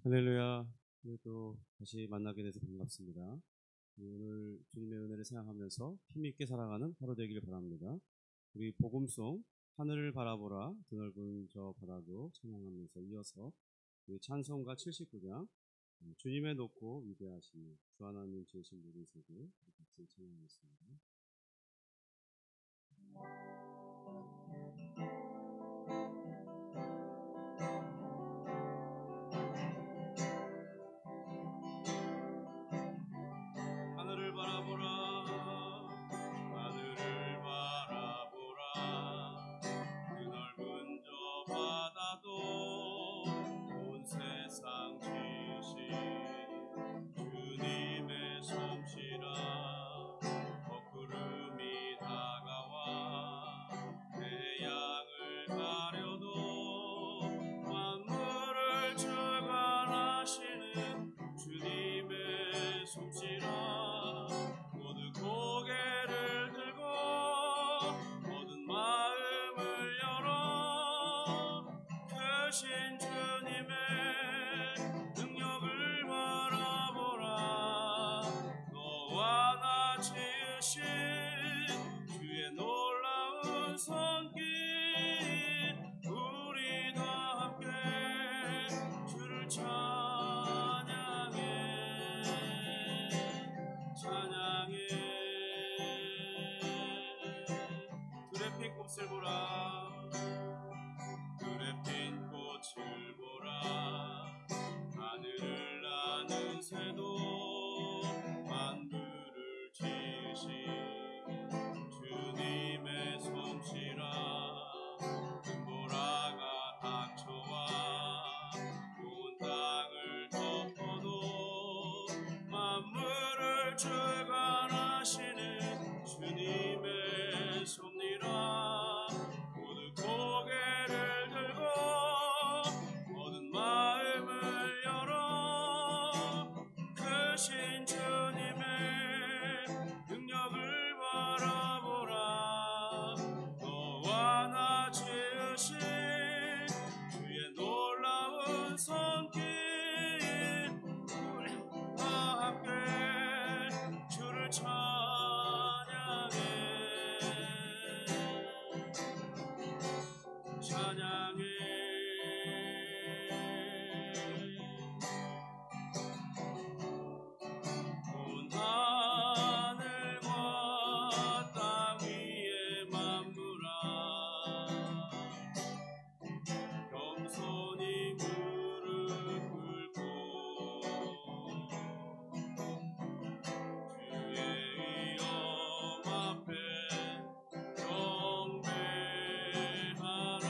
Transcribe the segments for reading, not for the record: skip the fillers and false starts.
할렐루야. 또 다시 만나게 돼서 반갑습니다. 오늘 주님의 은혜를 생각하면서 힘있게 살아가는 하루 되기를 바랍니다. 우리 복음송 하늘을 바라보라 드넓은 저 바다도 찬양하면서 이어서 우리 찬송가 79장 주님의 높고 위대하시니 주 하나님 지으신 모든 세계 같이 찬양하겠습니다. 하늘을 바라보라 그 넓은 저 바다도 온 세상 지으신 주님의 솜씨라 먹구름이 다가와 태양을 가려도 만물을 주관하시는 주님의 솜씨라 모두 고개를 들고 모든 마음을 열어 크신 주님의 능력을 바라보라 너와 나 지으신 주의 놀라운 손길 우리 다 함께 주를 찬양해 들에 핀 꽃을 보라 들에 핀 꽃을 보라 하늘을 나는 새도 만물을 지으신 주님의 솜씨라 금보라가 닥쳐와 온 땅을 덮어도 만물을 주관하시는 주님의 섭리라 모두 고개를 들고 모든 마음을 열어 크신 주님의 능력을 바라보라 너와 나 지으신 주의 놀라운 손길 우리 다 함께 주를 찬양해 온 하늘과 땅 위에 만물아 겸손히 무릎 꿇고 주의 이름 앞에 경배하라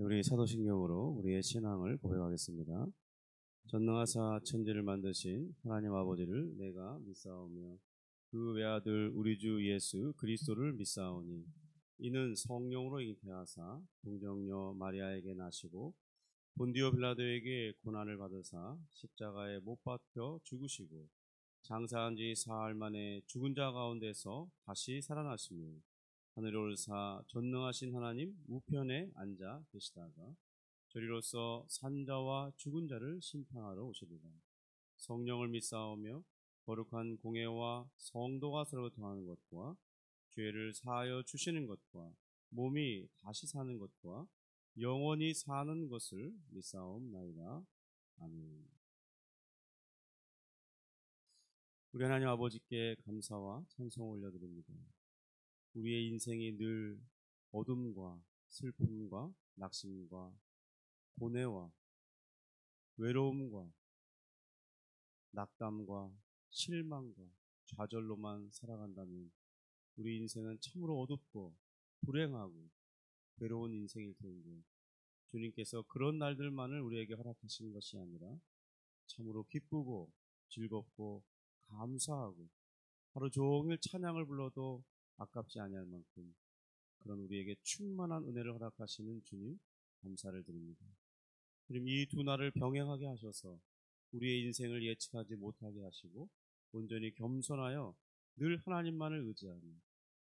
우리 사도신경으로 우리의 신앙을 고백하겠습니다. 전능하사 천지를 만드신 하나님 아버지를 내가 믿사오며 그 외아들 우리 주 예수 그리스도를 믿사오니 이는 성령으로 잉태하사 동정녀 마리아에게 나시고 본디오 빌라도에게 고난을 받으사 십자가에 못 박혀 죽으시고 장사한 지 사흘 만에 죽은 자 가운데서 다시 살아나시며 하늘에 올사 전능하신 하나님 우편에 앉아 계시다가 저리로서 산자와 죽은 자를 심판하러 오시리라. 성령을 믿사오며 거룩한 공예와 성도가 서로 통하는 것과 죄를 사하여 주시는 것과 몸이 다시 사는 것과 영원히 사는 것을 믿사옵나이다. 아멘. 우리 하나님 아버지께 감사와 찬송을 올려드립니다. 우리의 인생이 늘 어둠과 슬픔과 낙심과 고뇌와 외로움과 낙담과 실망과 좌절로만 살아간다면 우리 인생은 참으로 어둡고 불행하고 괴로운 인생일 텐데, 주님께서 그런 날들만을 우리에게 허락하시는 것이 아니라 참으로 기쁘고 즐겁고 감사하고 하루 종일 찬양을 불러도 아깝지 아니할 만큼 그런 우리에게 충만한 은혜를 허락하시는 주님 감사를 드립니다. 주님, 이 두 날을 병행하게 하셔서 우리의 인생을 예측하지 못하게 하시고 온전히 겸손하여 늘 하나님만을 의지하며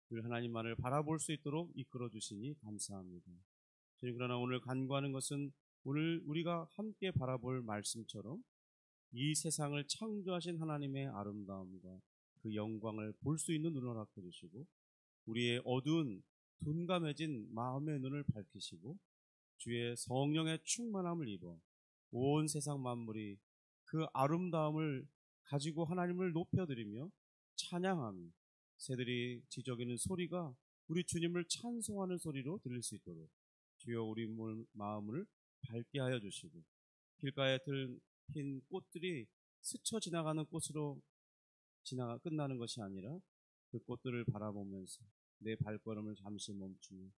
늘 하나님만을 바라볼 수 있도록 이끌어 주시니 감사합니다. 주님, 그러나 오늘 간구하는 것은 오늘 우리가 함께 바라볼 말씀처럼 이 세상을 창조하신 하나님의 아름다움과 그 영광을 볼 수 있는 눈을 허락해 주시고 우리의 어두운 둔감해진 마음의 눈을 밝히시고 주의 성령의 충만함을 입어 온 세상 만물이 그 아름다움을 가지고 하나님을 높여드리며 찬양하며 새들이 지저귀는 소리가 우리 주님을 찬송하는 소리로 들릴 수 있도록 주여 우리 마음을 밝게 하여 주시고 길가에 핀 꽃들이 스쳐 지나가는 꽃으로 끝나는 것이 아니라 그 꽃들을 바라보면서 내 발걸음을 잠시 멈추며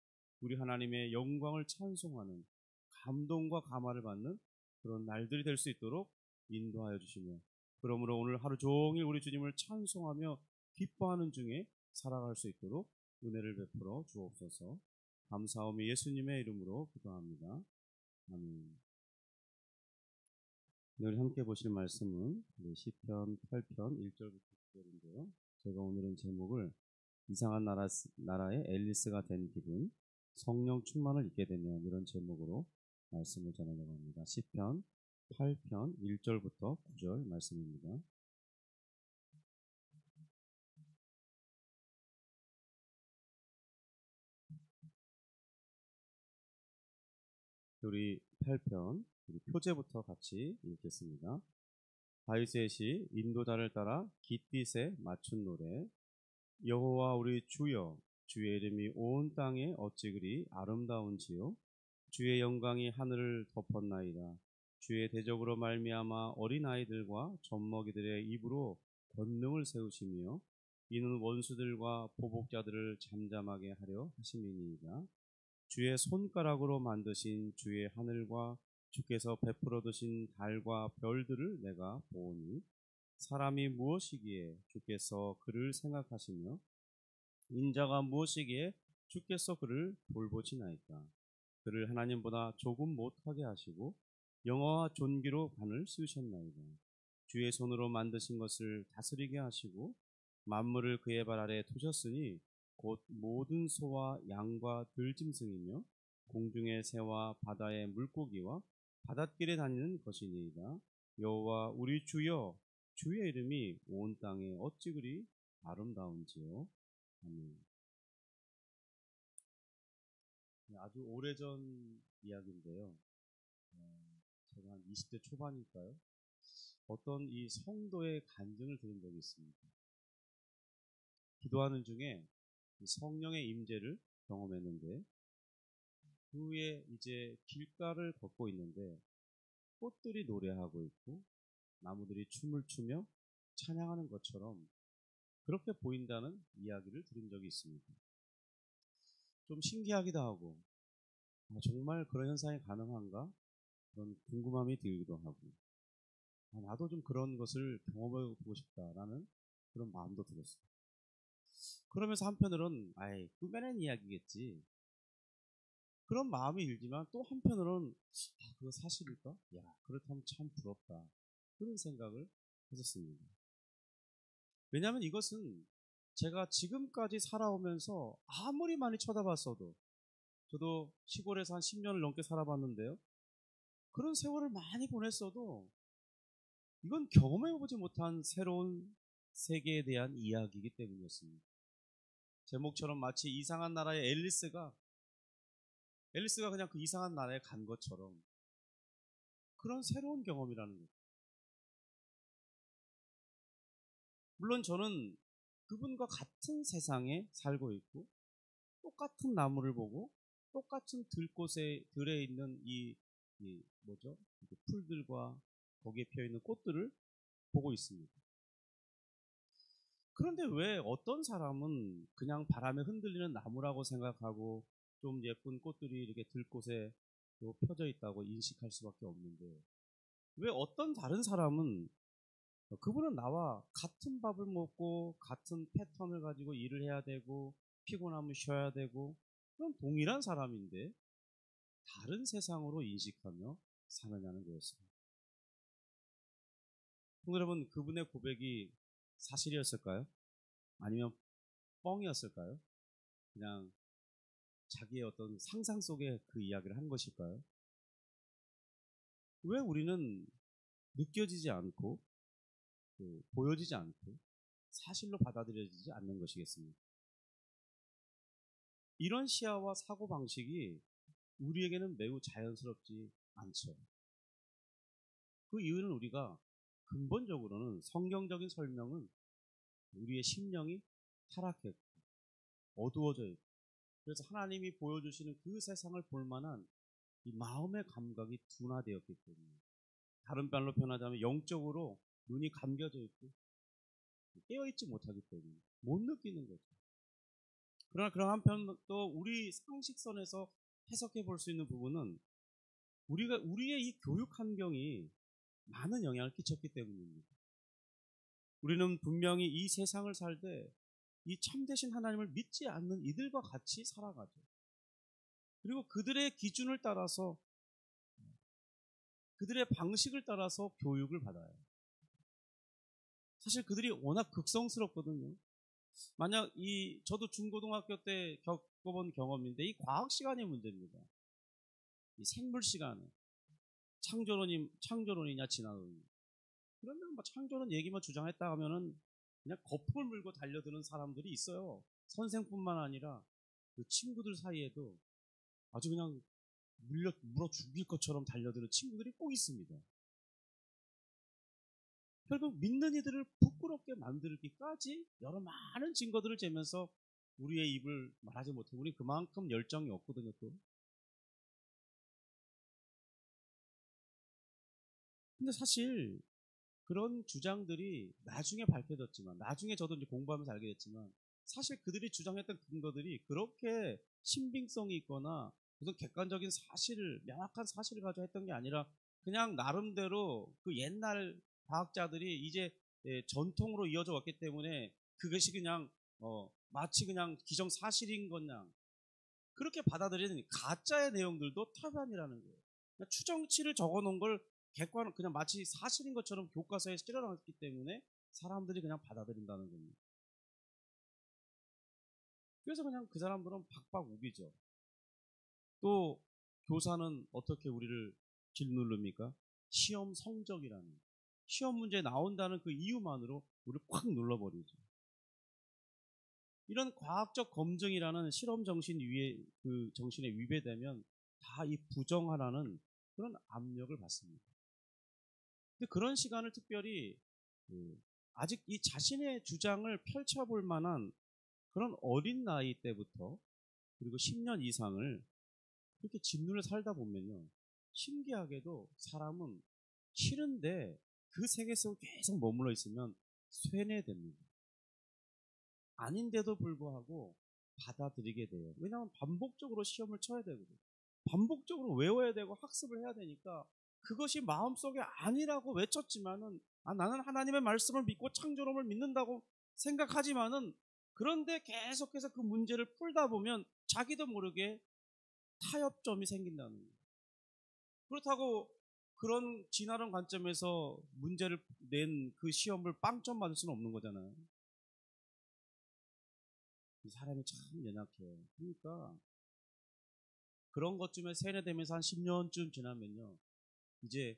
우리 하나님의 영광을 찬송하는 감동과 감화를 받는 그런 날들이 될 수 있도록 인도하여 주시며, 그러므로 오늘 하루 종일 우리 주님을 찬송하며 기뻐하는 중에 살아갈 수 있도록 은혜를 베풀어 주옵소서. 감사하며 예수님의 이름으로 기도합니다. 아멘. 오늘 함께 보실 말씀은 시편 8편 1절부터 9절인데요. 제가 오늘은 제목을 이상한 나라의 앨리스가 된 기분, 성령 충만을 잊게 되면, 이런 제목으로 말씀을 전하려고 합니다. 시편 8편 1절부터 9절 말씀입니다. 우리 8편 우리 표제부터 같이 읽겠습니다. 다윗의 인도자를 따라 깃빛에 맞춘 노래. 여호와 우리 주여, 주의 이름이 온 땅에 어찌 그리 아름다운지요. 주의 영광이 하늘을 덮었나이다. 주의 대적으로 말미암아 어린아이들과 젖먹이들의 입으로 권능을 세우시며 이는 원수들과 보복자들을 잠잠하게 하려 하심이니이다. 주의 손가락으로 만드신 주의 하늘과 주께서 베풀어 두신 달과 별들을 내가 보오니 사람이 무엇이기에 주께서 그를 생각하시며 인자가 무엇이기에 주께서 그를 돌보시나이까. 그를 하나님보다 조금 못하게 하시고 영화와 존귀로 관을 씌우셨나이다. 주의 손으로 만드신 것을 다스리게 하시고 만물을 그의 발 아래 두셨으니 곧 모든 소와 양과 들짐승이며 공중의 새와 바다의 물고기와 바닷길에 다니는 것이니이다. 여호와 우리 주여, 주의 이름이 온 땅에 어찌 그리 아름다운지요. 아멘. 아주 오래전 이야기인데요. 제가 한 20대 초반일까요? 어떤 이 성도의 간증을 들은 적이 있습니다. 기도하는 중에 성령의 임재를 경험했는데, 그 후에 이제 길가를 걷고 있는데 꽃들이 노래하고 있고 나무들이 춤을 추며 찬양하는 것처럼 그렇게 보인다는 이야기를 들은 적이 있습니다. 좀 신기하기도 하고 정말 그런 현상이 가능한가? 그런 궁금함이 들기도 하고, 나도 좀 그런 것을 경험해 보고 싶다라는 그런 마음도 들었어요. 그러면서 한편으로는, 꾸며낸 이야기겠지. 그런 마음이 들지만 또 한편으로는, 그거 사실일까? 야, 그렇다면 참 부럽다. 그런 생각을 했었습니다. 왜냐하면 이것은 제가 지금까지 살아오면서 아무리 많이 쳐다봤어도, 저도 시골에서 한 10년을 넘게 살아봤는데요. 그런 세월을 많이 보냈어도 이건 경험해보지 못한 새로운 세계에 대한 이야기이기 때문이었습니다. 제목처럼 마치 이상한 나라의 앨리스가 그냥 그 이상한 나라에 간 것처럼 그런 새로운 경험이라는 거죠. 물론 저는 그분과 같은 세상에 살고 있고 똑같은 나무를 보고 똑같은 들에 있는 이 뭐죠? 풀들과 거기에 피어 있는 꽃들을 보고 있습니다. 그런데 왜 어떤 사람은 그냥 바람에 흔들리는 나무라고 생각하고 좀 예쁜 꽃들이 이렇게 들꽃에 또 펴져 있다고 인식할 수밖에 없는데, 왜 어떤 다른 사람은 그분은 나와 같은 밥을 먹고 같은 패턴을 가지고 일을 해야 되고 피곤하면 쉬어야 되고 그런 동일한 사람인데 다른 세상으로 인식하며 사느냐는 거였습니다. 여러분, 그분의 고백이 사실이었을까요? 아니면 뻥이었을까요? 그냥 자기의 어떤 상상 속에 그 이야기를 한 것일까요? 왜 우리는 느껴지지 않고 보여지지 않고 사실로 받아들여지지 않는 것이겠습니까? 이런 시야와 사고방식이 우리에게는 매우 자연스럽지 않죠. 그 이유는 우리가 근본적으로는 성경적인 설명은 우리의 심령이 타락했고 어두워져 있고, 그래서 하나님이 보여주시는 그 세상을 볼 만한 이 마음의 감각이 둔화되었기 때문에, 다른 말로 표현하자면 영적으로 눈이 감겨져 있고 깨어있지 못하기 때문에 못 느끼는 거죠. 그러나 그런 한편 또 우리 상식선에서 해석해 볼 수 있는 부분은 우리의 이 교육 환경이 많은 영향을 끼쳤기 때문입니다. 우리는 분명히 이 세상을 살때 이 참되신 하나님을 믿지 않는 이들과 같이 살아가죠. 그리고 그들의 기준을 따라서, 그들의 방식을 따라서 교육을 받아요. 사실 그들이 워낙 극성스럽거든요. 만약 저도 중고등학교 때 겪어본 경험인데, 이 과학 시간이 문제입니다. 이 생물 시간에 창조론이냐 진화론이냐. 그러면 뭐 창조론 얘기만 주장했다 하면은 그냥 거품을 물고 달려드는 사람들이 있어요. 선생뿐만 아니라 그 친구들 사이에도 아주 그냥 물어 죽일 것처럼 달려드는 친구들이 꼭 있습니다. 결국 믿는 이들을 부끄럽게 만들기까지 여러 많은 증거들을 재면서 우리의 입을 말하지 못하고, 우리 그만큼 열정이 없거든요. 또 근데 사실 그런 주장들이 나중에 밝혀졌지만, 나중에 저도 이제 공부하면서 알게 됐지만, 사실 그들이 주장했던 근거들이 그렇게 신빙성이 있거나 무슨 객관적인 명확한 사실을 가지고 했던 게 아니라 그냥 나름대로 그 옛날 과학자들이 이제 전통으로 이어져 왔기 때문에 그것이 그냥 마치 그냥 기정사실인 거냐, 그렇게 받아들이는 가짜의 내용들도 태반이라는 거예요. 그러니까 추정치를 적어 놓은 걸 그냥 마치 사실인 것처럼 교과서에 실어놨기 때문에 사람들이 그냥 받아들인다는 겁니다. 그래서 그냥 그 사람들은 박박 우기죠. 또 교사는 어떻게 우리를 짓누릅니까? 시험 성적이라는, 시험 문제에 나온다는 그 이유만으로 우리를 꽉 눌러버리죠. 이런 과학적 검증이라는 실험 정신 위에, 그 정신에 위배되면 다 이 부정하라는 그런 압력을 받습니다. 근데 그런 시간을 특별히 아직 이 자신의 주장을 펼쳐볼 만한 그런 어린 나이 때부터, 그리고 10년 이상을 그렇게 짓눌러 살다 보면요, 신기하게도 사람은 싫은데 그 세계 속에 계속 머물러 있으면 쇠뇌됩니다. 아닌데도 불구하고 받아들이게 돼요. 왜냐하면 반복적으로 시험을 쳐야 되거든요. 반복적으로 외워야 되고 학습을 해야 되니까 그것이 마음속에 아니라고 외쳤지만은 나는 하나님의 말씀을 믿고 창조론을 믿는다고 생각하지만은 그런데 계속해서 그 문제를 풀다 보면 자기도 모르게 타협점이 생긴다는 거예요. 그렇다고 그런 진화론 관점에서 문제를 낸 그 시험을 빵점 맞을 수는 없는 거잖아요. 이 사람이 참 연약해. 그러니까 그런 것쯤에 세뇌되면서 한 10년쯤 지나면요. 이제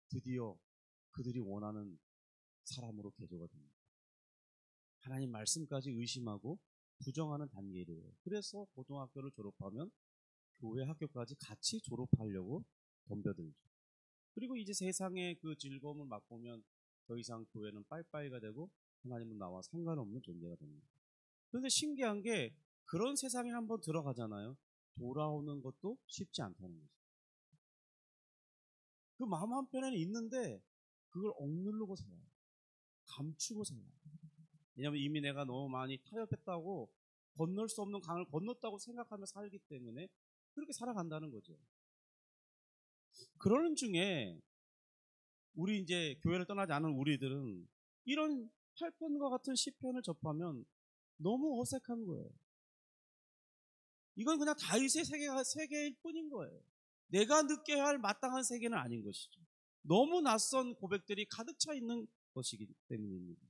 드디어 그들이 원하는 사람으로 개조가 됩니다. 하나님 말씀까지 의심하고 부정하는 단계에 이르러요. 그래서 고등학교를 졸업하면 교회 학교까지 같이 졸업하려고 덤벼들죠. 그리고 이제 세상의 그 즐거움을 맛보면 더 이상 교회는 빠이빠이가 되고 하나님은 나와 상관없는 존재가 됩니다. 그런데 신기한 게 그런 세상에 한번 들어가잖아요. 돌아오는 것도 쉽지 않다는 거죠. 그 마음 한편에는 있는데 그걸 억누르고 살아요. 감추고 살아요. 왜냐하면 이미 내가 너무 많이 타협했다고 건널 수 없는 강을 건넜다고 생각하며 살기 때문에 그렇게 살아간다는 거죠. 그러는 중에 우리 이제 교회를 떠나지 않은 우리들은 이런 8편과 같은 시편을 접하면 너무 어색한 거예요. 이건 그냥 다윗의 세계일 뿐인 거예요. 내가 느껴야 할 마땅한 세계는 아닌 것이죠. 너무 낯선 고백들이 가득 차 있는 것이기 때문입니다.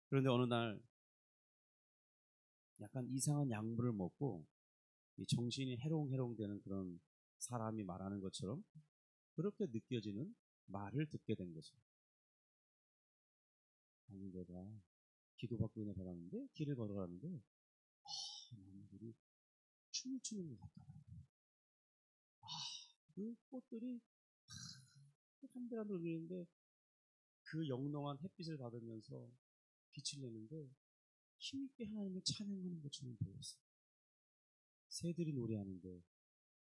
그런데 어느 날 약간 이상한 약물을 먹고 정신이 해롱해롱 되는 그런 사람이 말하는 것처럼 그렇게 느껴지는 말을 듣게 된 것입니다. 아니 내가 기도받고 은혜 받았는데 길을 걸어가는데 나무들이 춤을 추는 것 같더라고요. 그 꽃들이 한들한들 울리는데 그 영롱한 햇빛을 받으면서 빛을 내는데 힘있게 하나님을 찬양하는 것처럼 보였어요. 새들이 노래하는데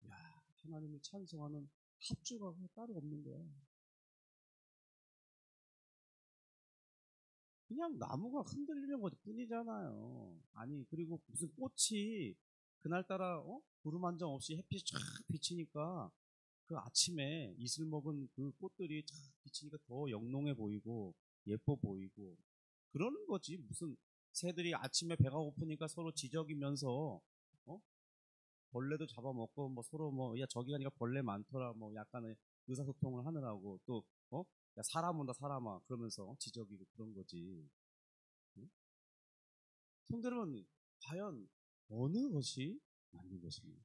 야 하나님을 찬송하는 합주가 따로 없는 거야. 그냥 나무가 흔들리는 것 뿐이잖아요. 아니 그리고 무슨 꽃이 그날따라 구름 한 점 없이 햇빛이 쫙 비치니까 그 아침에 이슬 먹은 그 꽃들이 쫙 비치니까 더 영롱해 보이고 예뻐 보이고 그러는 거지. 무슨 새들이 아침에 배가 고프니까 서로 지저귀면서 벌레도 잡아먹고 뭐 서로 뭐 야 저기 가니까 벌레 많더라 뭐 약간의 의사소통을 하느라고 또 야 사람 온다 사람아 그러면서 지저귀고 그런 거지. 응? 성도님은 과연 어느 것이 맞는 것입니까?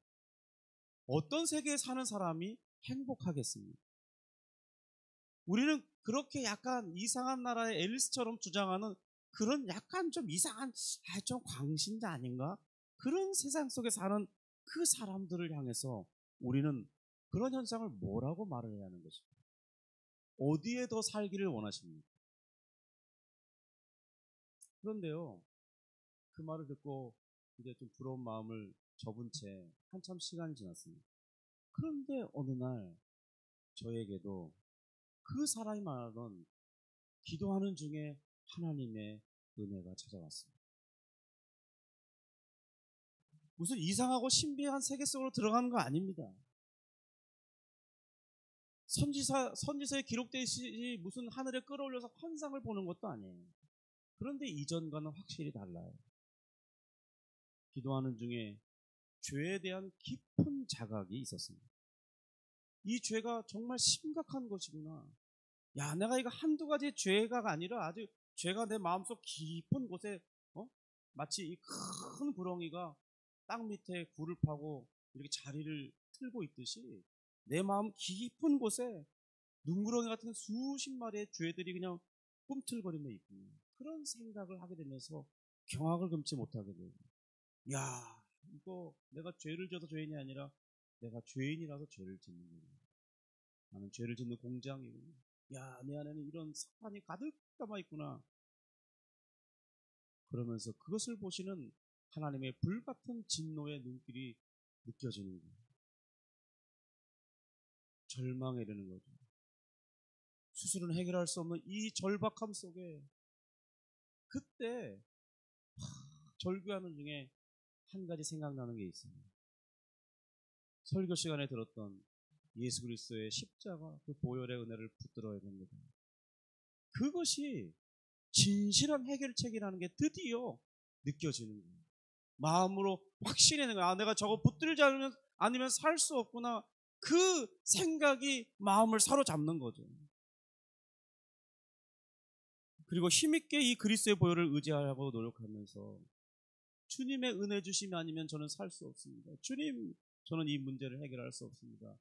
어떤 세계에 사는 사람이 행복하겠습니까? 우리는 그렇게 약간 이상한 나라의 앨리스처럼 주장하는 그런 약간 좀 이상한 좀 광신자 아닌가? 그런 세상 속에 사는 그 사람들을 향해서 우리는 그런 현상을 뭐라고 말을 해야 하는 것입니까? 어디에 더 살기를 원하십니까? 그런데요, 그 말을 듣고 이제 좀 부러운 마음을 접은 채 한참 시간이 지났습니다. 그런데 어느 날 저에게도 그 사람이 말하던 기도하는 중에 하나님의 은혜가 찾아왔습니다. 무슨 이상하고 신비한 세계 속으로 들어가는 거 아닙니다. 선지서에 기록되어 있듯이 무슨 하늘에 끌어올려서 환상을 보는 것도 아니에요. 그런데 이전과는 확실히 달라요. 기도하는 중에 죄에 대한 깊은 자각이 있었습니다. 이 죄가 정말 심각한 것이구나. 야, 내가 이거 한두 가지 죄가 아니라 아주 죄가 내 마음속 깊은 곳에 마치 이 큰 구렁이가 땅 밑에 굴을 파고 이렇게 자리를 틀고 있듯이 내 마음 깊은 곳에 눈구렁이 같은 수십 마리의 죄들이 그냥 꿈틀거리며 있구나. 그런 생각을 하게 되면서 경악을 금치 못하게 돼요. 야, 이거 내가 죄를 져서 죄인이 아니라 내가 죄인이라서 죄를 짓는 거야. 나는 죄를 짓는 공장이구나. 야, 내 안에는 이런 사탄이 가득 담아 있구나. 그러면서 그것을 보시는 하나님의 불같은 진노의 눈길이 느껴지는 거예요. 절망에 이르는 거죠. 스스로는 해결할 수 없는 이 절박함 속에 그때 절규하는 중에 한 가지 생각나는 게 있습니다. 설교 시간에 들었던 예수 그리스도의 십자가 그 보혈의 은혜를 붙들어야 됩니다. 그것이 진실한 해결책이라는 게 드디어 느껴지는 거예요. 마음으로 확신하는 거야. 아, 내가 저거 붙들지 않으면 살 수 없구나. 그 생각이 마음을 사로잡는 거죠. 그리고 힘있게 이 그리스도의 보혈을 의지하려고 노력하면서 주님의 은혜 주심이 아니면 저는 살 수 없습니다. 주님, 저는 이 문제를 해결할 수 없습니다.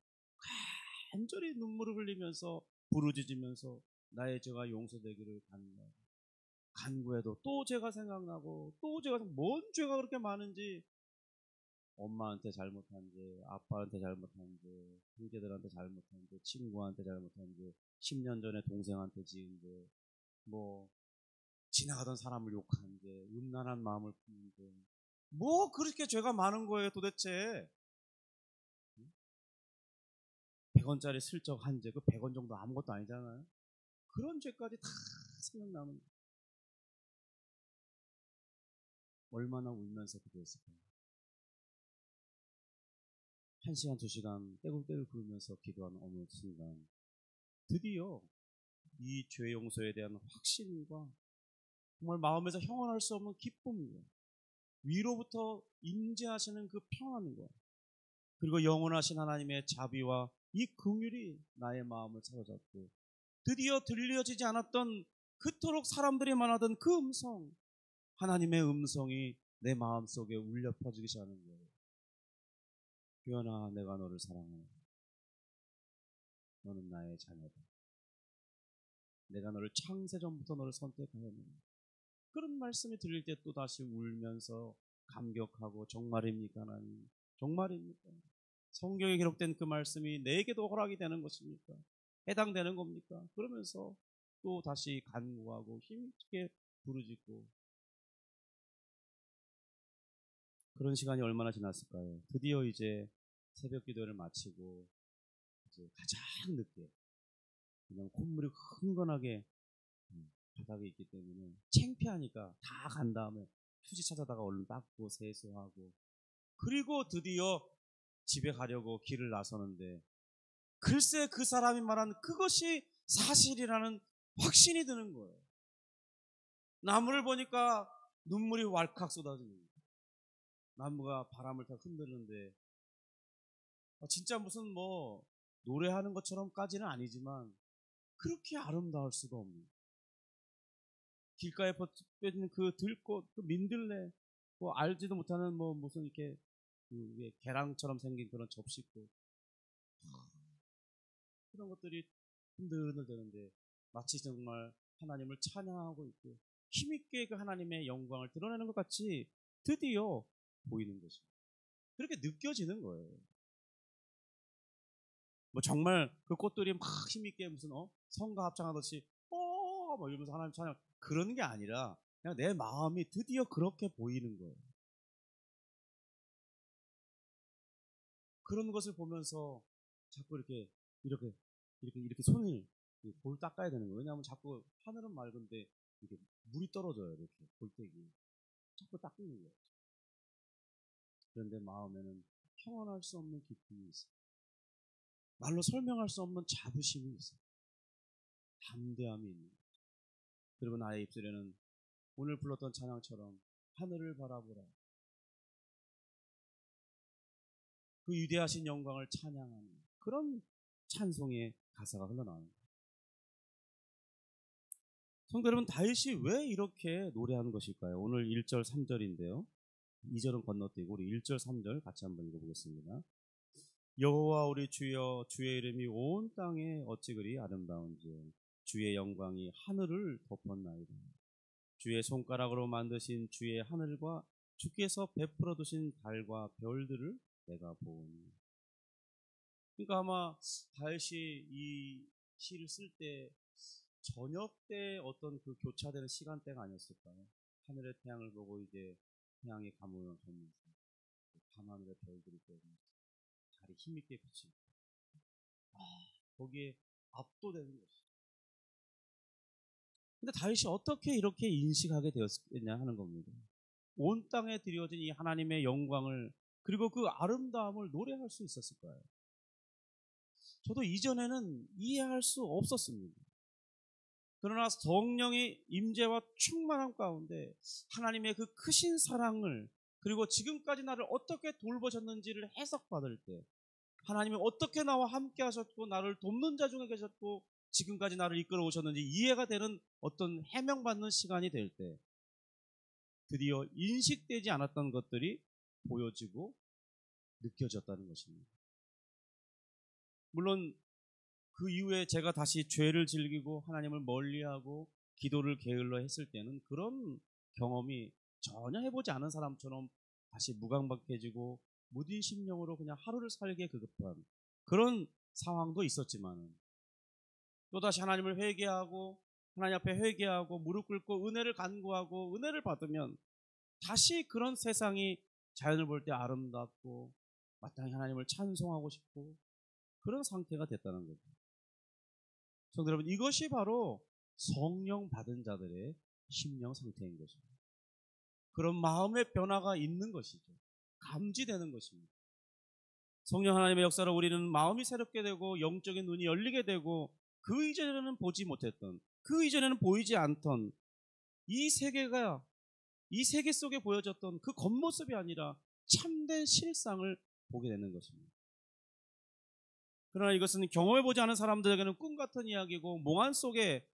간절히 눈물을 흘리면서 부르짖으면서 나의 죄가 용서되기를 간구해도 또 죄가 생각나고 또 죄가 뭔 죄가 그렇게 많은지 엄마한테 잘못한 죄, 아빠한테 잘못한 죄, 형제들한테 잘못한 죄, 친구한테 잘못한 죄, 10년 전에 동생한테 지은 죄, 뭐 지나가던 사람을 욕한 죄, 음란한 마음을 품는 죄, 뭐 그렇게 죄가 많은 거예요 도대체. 100원짜리 슬쩍 한 죄, 그 100원 정도 아무것도 아니잖아요. 그런 죄까지 다 생각나면 얼마나 울면서 기도했을까요? 1시간, 2시간 떼굴떼굴 굴면서 기도하는 어느 순간 드디어 이 죄 용서에 대한 확신과 정말 마음에서 형언할 수 없는 기쁨과 위로부터 임재하시는 그 평안과 그리고 영원하신 하나님의 자비와 이 긍휼이 나의 마음을 사로잡고 드디어 들려지지 않았던 그토록 사람들이 많았던 그 음성, 하나님의 음성이 내 마음속에 울려 퍼지기 시작하는 거예요. 규현아, 내가 너를 사랑해. 너는 나의 자녀다. 내가 너를 창세전부터 너를 선택하였느니. 그런 말씀이 들릴 때 또다시 울면서 감격하고 정말입니까 하나님? 정말입니까? 성경에 기록된 그 말씀이 내게도 허락이 되는 것입니까? 해당되는 겁니까? 그러면서 또 다시 간구하고 힘있게 부르짖고 그런 시간이 얼마나 지났을까요? 드디어 이제 새벽 기도를 마치고 이제 가장 늦게 그냥 콧물이 흥건하게 바닥에 있기 때문에 창피하니까 다 간 다음에 휴지 찾아다가 얼른 닦고 세수하고 그리고 드디어 집에 가려고 길을 나서는데 글쎄 그 사람이 말한 그것이 사실이라는 확신이 드는 거예요. 나무를 보니까 눈물이 왈칵 쏟아지는 거예요. 나무가 바람을 타 흔드는데 진짜 무슨 뭐 노래하는 것처럼까지는 아니지만 그렇게 아름다울 수가 없는 길가에 뻗는 그 들꽃, 그 민들레, 뭐 알지도 못하는 뭐 무슨 이렇게 그 계랑처럼 생긴 그런 접시꽃 그런 것들이 흔들흔들대는데 마치 정말 하나님을 찬양하고 있고 힘있게 그 하나님의 영광을 드러내는 것 같이 드디어 보이는 것입니다. 그렇게 느껴지는 거예요. 뭐 정말 그 꽃들이 막 힘있게 무슨 성가 합창하듯이 뭐 이러면서 하나님 찬양 그런 게 아니라 그냥 내 마음이 드디어 그렇게 보이는 거예요. 그런 것을 보면서 자꾸 이렇게 손을 볼 닦아야 되는 거예요. 왜냐하면 자꾸 하늘은 맑은데 이렇게 물이 떨어져요. 이렇게 볼때기 자꾸 닦는 거예요. 그런데 마음에는 평안할 수 없는 기쁨이 있어요. 말로 설명할 수 없는 자부심이 있어요. 담대함이 있는 거예요. 그리고 나의 입술에는 오늘 불렀던 찬양처럼 하늘을 바라보라. 그 위대하신 영광을 찬양하는 그런 찬송의 가사가 흘러나오는 거예요. 성도 여러분, 다윗이 왜 이렇게 노래하는 것일까요? 오늘 1절, 3절인데요. 2절은 건너뛰고 우리 1절, 3절 같이 한번 읽어보겠습니다. 여호와 우리 주여, 주의 이름이 온 땅에 어찌 그리 아름다운지 주의 영광이 하늘을 덮었나이다. 주의 손가락으로 만드신 주의 하늘과 주께서 베풀어 두신 달과 별들을 내가 보니. 그러니까 아마 다윗이 이 시를 쓸 때 저녁 때 어떤 그 교차되는 시간대가 아니었을까요? 하늘의 태양을 보고 이제 태양의 가문을 보면서 밤하늘의 별들이 보면서 달이 힘있게 비치고 거기에 압도되는 것이죠. 근데 다윗이 어떻게 이렇게 인식하게 되었느냐 하는 겁니다. 온 땅에 드려진 이 하나님의 영광을 그리고 그 아름다움을 노래할 수 있었을까요? 저도 이전에는 이해할 수 없었습니다. 그러나 성령의 임재와 충만함 가운데 하나님의 그 크신 사랑을 그리고 지금까지 나를 어떻게 돌보셨는지를 해석받을 때 하나님이 어떻게 나와 함께 하셨고 나를 돕는 자 중에 계셨고 지금까지 나를 이끌어 오셨는지 이해가 되는 어떤 해명받는 시간이 될 때 드디어 인식되지 않았던 것들이 보여지고 느껴졌다는 것입니다. 물론 그 이후에 제가 다시 죄를 즐기고 하나님을 멀리하고 기도를 게을러 했을 때는 그런 경험이 전혀 해보지 않은 사람처럼 다시 무감각해지고 무딘 심령으로 그냥 하루를 살게 급급한 그런 상황도 있었지만 또다시 하나님을 회개하고 하나님 앞에 회개하고 무릎 꿇고 은혜를 간구하고 은혜를 받으면 다시 그런 세상이 자연을 볼 때 아름답고 마땅히 하나님을 찬송하고 싶고 그런 상태가 됐다는 거죠. 성도 여러분, 이것이 바로 성령 받은 자들의 심령 상태인 것입니다. 그런 마음의 변화가 있는 것이죠. 감지되는 것입니다. 성령 하나님의 역사로 우리는 마음이 새롭게 되고 영적인 눈이 열리게 되고 그 이전에는 보지 못했던 그 이전에는 보이지 않던 이 세계가 이 세계 속에 보여졌던 그 겉모습이 아니라 참된 실상을 보게 되는 것입니다. 그러나 이것은 경험해보지 않은 사람들에게는 꿈 같은 이야기고 몽환 속에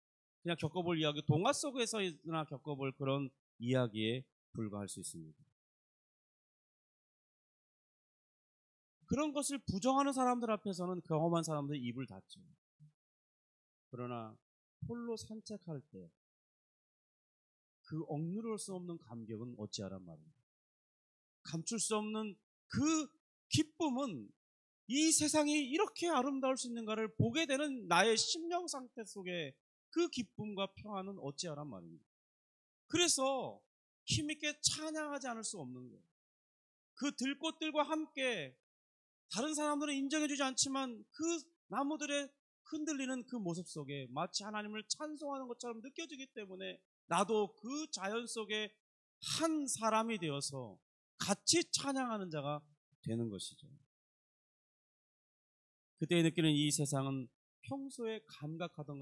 그냥 겪어볼 이야기, 동화 속에서나 겪어볼 그런 이야기에 불과할 수 있습니다. 그런 것을 부정하는 사람들 앞에서는 경험한 사람들이 입을 닫죠. 그러나 홀로 산책할 때 그 억누를 수 없는 감격은 어찌하란 말입니다. 감출 수 없는 그 기쁨은 이 세상이 이렇게 아름다울 수 있는가를 보게 되는 나의 심령 상태 속에 그 기쁨과 평안은 어찌하란 말입니다. 그래서 힘있게 찬양하지 않을 수 없는 거예요. 그 들꽃들과 함께 다른 사람들은 인정해주지 않지만 그 나무들의 흔들리는 그 모습 속에 마치 하나님을 찬송하는 것처럼 느껴지기 때문에 나도 그 자연 속에 한 사람이 되어서 같이 찬양하는 자가 되는 것이죠. 그때 느끼는 이 세상은 평소에 감각하던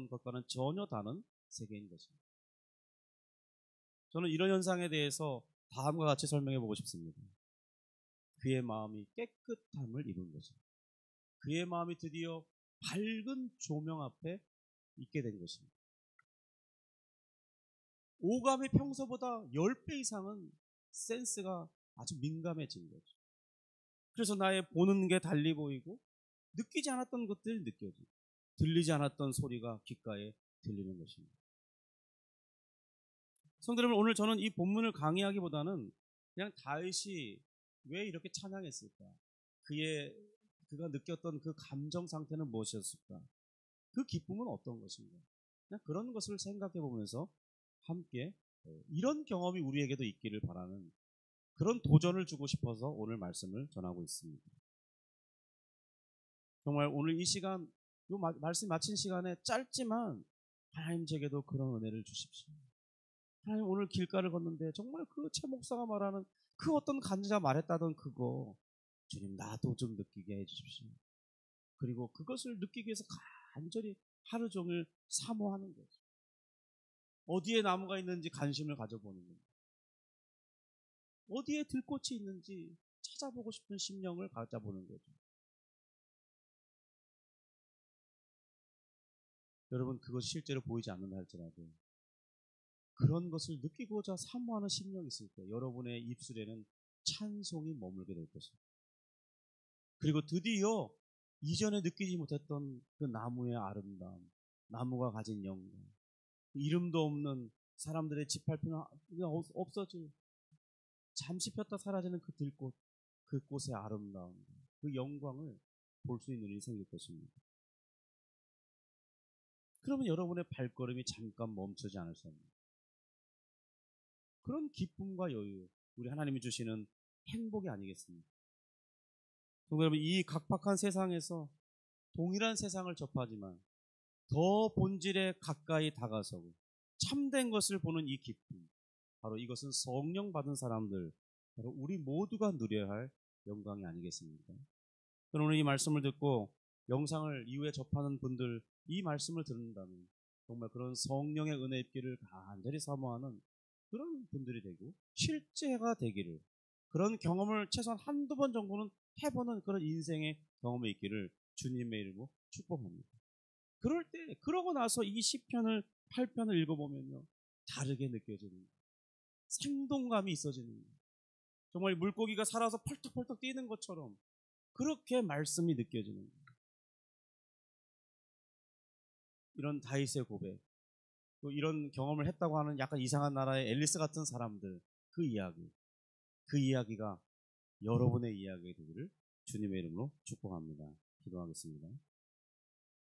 것과는 전혀 다른 세계인 것입니다. 저는 이런 현상에 대해서 다음과 같이 설명해 보고 싶습니다. 그의 마음이 깨끗함을 입은 것입니다. 그의 마음이 드디어 밝은 조명 앞에 있게 된 것입니다. 오감이 평소보다 10배 이상은 센스가 아주 민감해진 거죠. 그래서 나의 보는 게 달리 보이고 느끼지 않았던 것들이 느껴지고 들리지 않았던 소리가 귓가에 들리는 것입니다. 성도 여러분, 오늘 저는 이 본문을 강의하기보다는 그냥 다윗이 왜 이렇게 찬양했을까? 그가 느꼈던 그 감정 상태는 무엇이었을까? 그 기쁨은 어떤 것인가? 그냥 그런 것을 생각해 보면서 함께 이런 경험이 우리에게도 있기를 바라는 그런 도전을 주고 싶어서 오늘 말씀을 전하고 있습니다. 정말 오늘 이 시간, 말씀 마친 시간에 짧지만 하나님 제게도 그런 은혜를 주십시오. 하나님 오늘 길가를 걷는데 정말 그 최 목사가 말하는 그 어떤 간지가 말했다던 그거 주님 나도 좀 느끼게 해주십시오. 그리고 그것을 느끼기 위해서 간절히 하루 종일 사모하는 거죠. 어디에 나무가 있는지 관심을 가져보는 겁니다. 어디에 들꽃이 있는지 찾아보고 싶은 심령을 가져보는 거죠. 여러분 그것이 실제로 보이지 않는다 할지라도 그런 것을 느끼고자 사모하는 심령이 있을 때 여러분의 입술에는 찬송이 머물게 될 것입니다. 그리고 드디어 이전에 느끼지 못했던 그 나무의 아름다움, 나무가 가진 영광, 이름도 없는 사람들의 짓밟히는 없어질 잠시 폈다 사라지는 그 들꽃, 그 꽃의 아름다움, 그 영광을 볼 수 있는 일이 생길 것입니다. 그러면 여러분의 발걸음이 잠깐 멈추지 않을 수 없는 그런 기쁨과 여유, 우리 하나님이 주시는 행복이 아니겠습니까? 여러분, 이 각박한 세상에서 동일한 세상을 접하지만 더 본질에 가까이 다가서고 참된 것을 보는 이 기쁨, 바로 이것은 성령 받은 사람들, 바로 우리 모두가 누려야 할 영광이 아니겠습니까? 오늘 이 말씀을 듣고 영상을 이후에 접하는 분들, 이 말씀을 듣는다면 정말 그런 성령의 은혜 입기를 간절히 사모하는 그런 분들이 되고 실제가 되기를, 그런 경험을 최소한 한두 번 정도는 해보는 그런 인생의 경험이 있기를 주님의 이름으로 축복합니다. 그럴 때, 그러고 나서 이 시편을 8편을 읽어보면요, 다르게 느껴지는 거예요. 생동감이 있어지는 거예요. 정말 물고기가 살아서 펄떡펄떡 뛰는 것처럼 그렇게 말씀이 느껴지는 거예요. 이런 다윗의 고백, 또 이런 경험을 했다고 하는 약간 이상한 나라의 앨리스 같은 사람들, 그 이야기가 여러분의 이야기가 되기를 주님의 이름으로 축복합니다. 기도하겠습니다.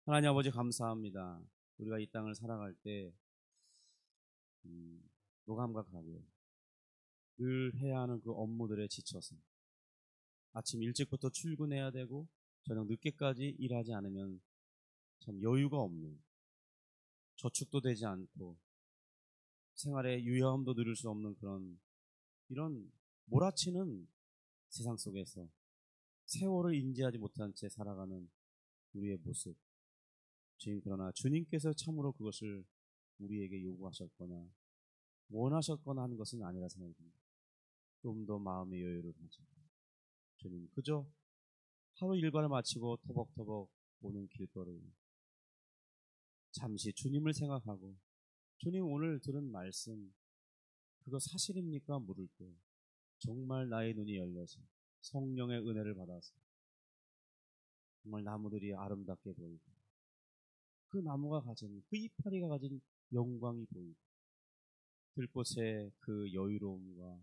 하나님 아버지 감사합니다. 우리가 이 땅을 살아갈 때 무감각하게 늘 해야 하는 그 업무들에 지쳐서 아침 일찍부터 출근해야 되고 저녁 늦게까지 일하지 않으면 참 여유가 없는, 저축도 되지 않고 생활의 유연함도 누릴 수 없는 그런, 이런 몰아치는 세상 속에서 세월을 인지하지 못한 채 살아가는 우리의 모습, 주님, 그러나 주님께서 참으로 그것을 우리에게 요구하셨거나 원하셨거나 하는 것은 아니라 생각합니다. 좀 더 마음의 여유를 가지고 주님, 그저 하루 일과를 마치고 터벅터벅 오는 길거리 잠시 주님을 생각하고, 주님 오늘 들은 말씀 그거 사실입니까? 물을 때 정말 나의 눈이 열려서 성령의 은혜를 받아서 정말 나무들이 아름답게 보이고 그 나무가 가진, 그 이파리가 가진 영광이 보이고 들꽃의 그 여유로움과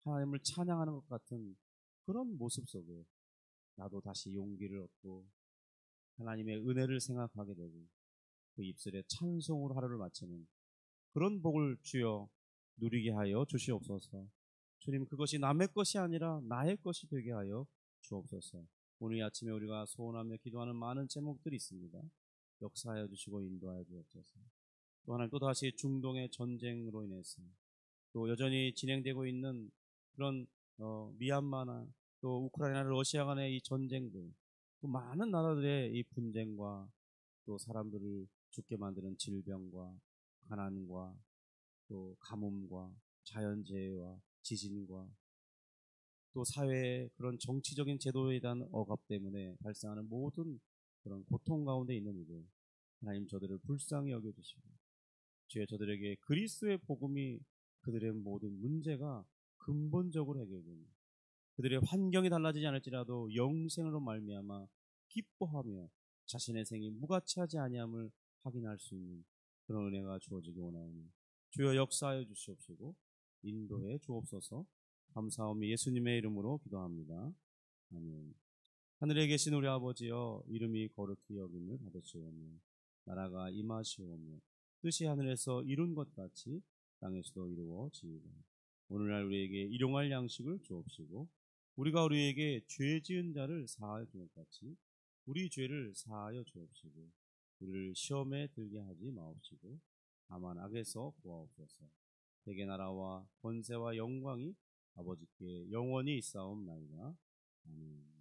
하나님을 찬양하는 것 같은 그런 모습 속에 나도 다시 용기를 얻고 하나님의 은혜를 생각하게 되고 그 입술에 찬송으로 하루를 마치는 그런 복을 주여 누리게 하여 주시옵소서. 주님, 그것이 남의 것이 아니라 나의 것이 되게 하여 주옵소서. 오늘 아침에 우리가 소원하며 기도하는 많은 제목들이 있습니다. 역사하여 주시고 인도하여 주옵소서. 또 하나, 또 다시 중동의 전쟁으로 인해서 또 여전히 진행되고 있는 그런 미얀마나 또 우크라이나, 러시아 간의 이 전쟁들, 또 많은 나라들의 이 분쟁과 또 사람들을 죽게 만드는 질병과 가난과 또 가뭄과 자연재해와 지진과 또 사회의 그런 정치적인 제도에 대한 억압 때문에 발생하는 모든 그런 고통 가운데 있는 이들, 하나님 저들을 불쌍히 여겨주시고 주여 저들에게 그리스도의 복음이 그들의 모든 문제가 근본적으로 해결됩니다. 그들의 환경이 달라지지 않을지라도 영생으로 말미암아 기뻐하며 자신의 생이 무가치하지 아니함을 확인할 수 있는 그런 은혜가 주어지기 원하오니 주여 역사하여 주시옵시고 인도해 주옵소서. 감사하며 예수님의 이름으로 기도합니다. 아멘. 하늘에 계신 우리 아버지여, 이름이 거룩히 여김을 받으시오며 나라가 임하시오며 뜻이 하늘에서 이룬 것 같이 땅에서도 이루어지이다. 오늘날 우리에게 일용할 양식을 주옵시고 우리가 우리에게 죄 지은 자를 사하여 주는 것 같이 우리 죄를 사하여 주옵시고 우리를 시험에 들게 하지 마옵시고 다만 악에서 구하옵소서. 대개 나라와 권세와 영광이 아버지께 영원히 있사옵나이다. 아멘.